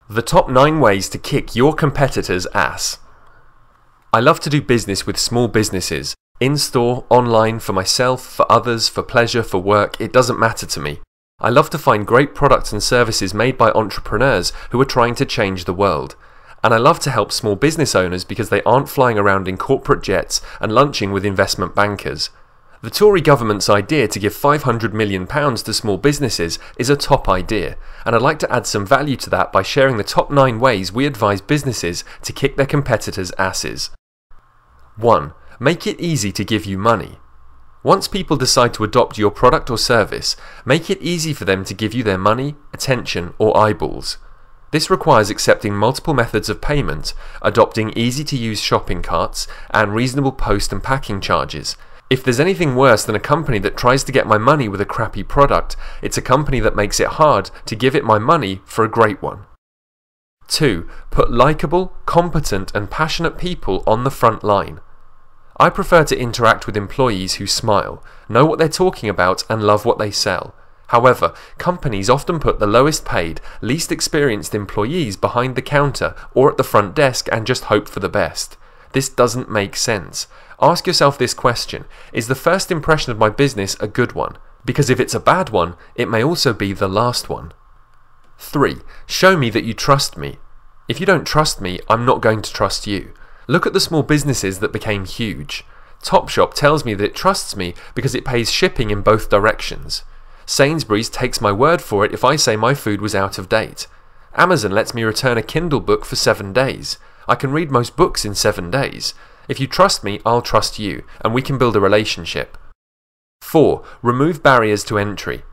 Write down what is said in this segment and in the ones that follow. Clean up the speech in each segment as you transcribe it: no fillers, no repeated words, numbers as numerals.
The top 9 ways to kick your competitor's ass. I love to do business with small businesses, in-store, online, for myself, for others, for pleasure, for work, it doesn't matter to me. I love to find great products and services made by entrepreneurs who are trying to change the world. And I love to help small business owners because they aren't flying around in corporate jets and lunching with investment bankers. The Tory government's idea to give £500 million to small businesses is a top idea, and I'd like to add some value to that by sharing the top 9 ways we advise businesses to kick their competitors' asses. 1. Make it easy to give you money. Once people decide to adopt your product or service, make it easy for them to give you their money, attention, or eyeballs. This requires accepting multiple methods of payment, adopting easy-to-use shopping carts, and reasonable post and packing charges. If there's anything worse than a company that tries to get my money with a crappy product, it's a company that makes it hard to give it my money for a great one. 2. Put likable, competent, and passionate people on the front line. I prefer to interact with employees who smile, know what they're talking about, and love what they sell. However, companies often put the lowest paid, least experienced employees behind the counter or at the front desk and just hope for the best. This doesn't make sense. Ask yourself this question: is the first impression of my business a good one? Because if it's a bad one, it may also be the last one. 3. Show me that you trust me. If you don't trust me, I'm not going to trust you. Look at the small businesses that became huge. Topshop tells me that it trusts me because it pays shipping in both directions. Sainsbury's takes my word for it if I say my food was out of date. Amazon lets me return a Kindle book for 7 days. I can read most books in 7 days. If you trust me, I'll trust you, and we can build a relationship. 4. Remove barriers to entry.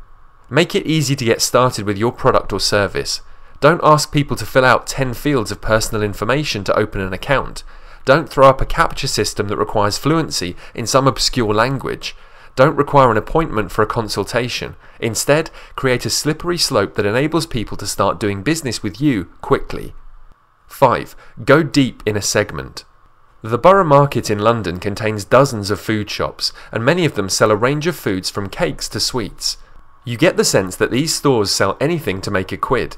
Make it easy to get started with your product or service. Don't ask people to fill out 10 fields of personal information to open an account. Don't throw up a captcha system that requires fluency in some obscure language. Don't require an appointment for a consultation. Instead, create a slippery slope that enables people to start doing business with you quickly. 5. Go deep in a segment. The Borough Market in London contains dozens of food shops, and many of them sell a range of foods from cakes to sweets. You get the sense that these stores sell anything to make a quid.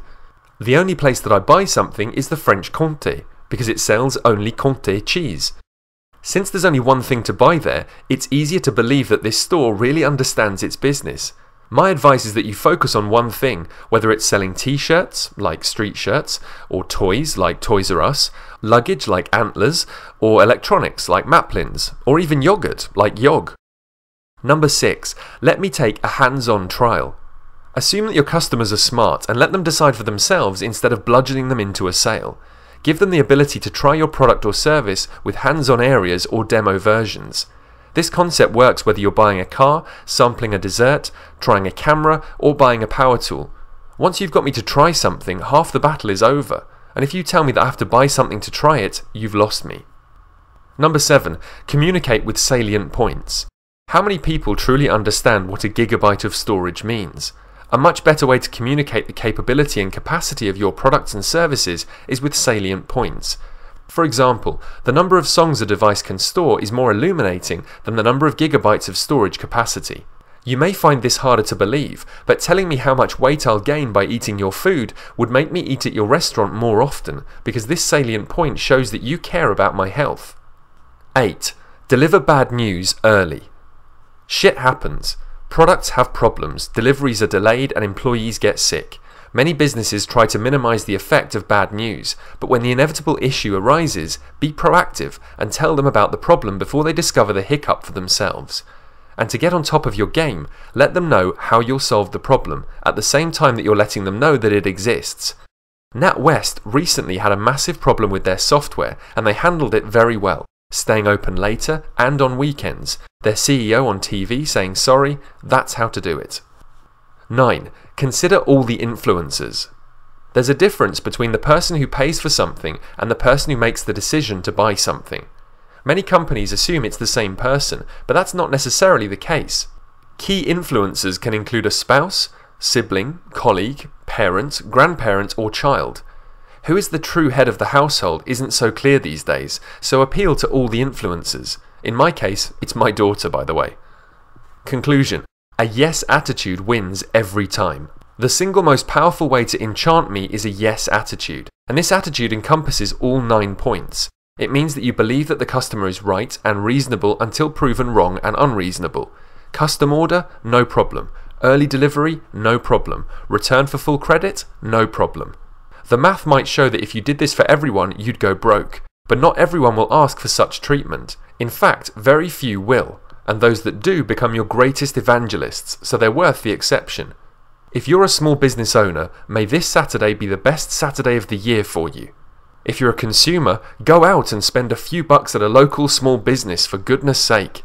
The only place that I buy something is the French Comté, because it sells only Comté cheese. Since there's only one thing to buy there, it's easier to believe that this store really understands its business. My advice is that you focus on one thing, whether it's selling t-shirts, like street shirts, or toys, like Toys R Us, luggage, like Antlers, or electronics, like Maplins, or even yogurt, like Yog. Number 6. Let me take a hands-on trial. Assume that your customers are smart and let them decide for themselves instead of bludgeoning them into a sale. Give them the ability to try your product or service with hands-on areas or demo versions. This concept works whether you're buying a car, sampling a dessert, trying a camera, or buying a power tool. Once you've got me to try something, half the battle is over, and if you tell me that I have to buy something to try it, you've lost me. Number 7. Communicate with salient points. How many people truly understand what a gigabyte of storage means? A much better way to communicate the capability and capacity of your products and services is with salient points. For example, the number of songs a device can store is more illuminating than the number of gigabytes of storage capacity. You may find this harder to believe, but telling me how much weight I'll gain by eating your food would make me eat at your restaurant more often, because this salient point shows that you care about my health. 8. Deliver bad news early. Shit happens. Products have problems, deliveries are delayed, and employees get sick. Many businesses try to minimize the effect of bad news, but when the inevitable issue arises, be proactive and tell them about the problem before they discover the hiccup for themselves. And to get on top of your game, let them know how you'll solve the problem, at the same time that you're letting them know that it exists. NatWest recently had a massive problem with their software, and they handled it very well, staying open later and on weekends. Their CEO on TV saying sorry, that's how to do it. 9. Consider all the influencers. There's a difference between the person who pays for something and the person who makes the decision to buy something. Many companies assume it's the same person, but that's not necessarily the case. Key influencers can include a spouse, sibling, colleague, parent, grandparent, or child. Who is the true head of the household isn't so clear these days, so appeal to all the influencers. In my case, it's my daughter, by the way. Conclusion. A yes attitude wins every time. The single most powerful way to enchant me is a yes attitude, and this attitude encompasses all 9 points. It means that you believe that the customer is right and reasonable until proven wrong and unreasonable. Custom order? No problem. Early delivery? No problem. Return for full credit? No problem. The math might show that if you did this for everyone, you'd go broke, but not everyone will ask for such treatment. In fact, very few will, and those that do become your greatest evangelists, so they're worth the exception. If you're a small business owner, may this Saturday be the best Saturday of the year for you. If you're a consumer, go out and spend a few bucks at a local small business for goodness sake.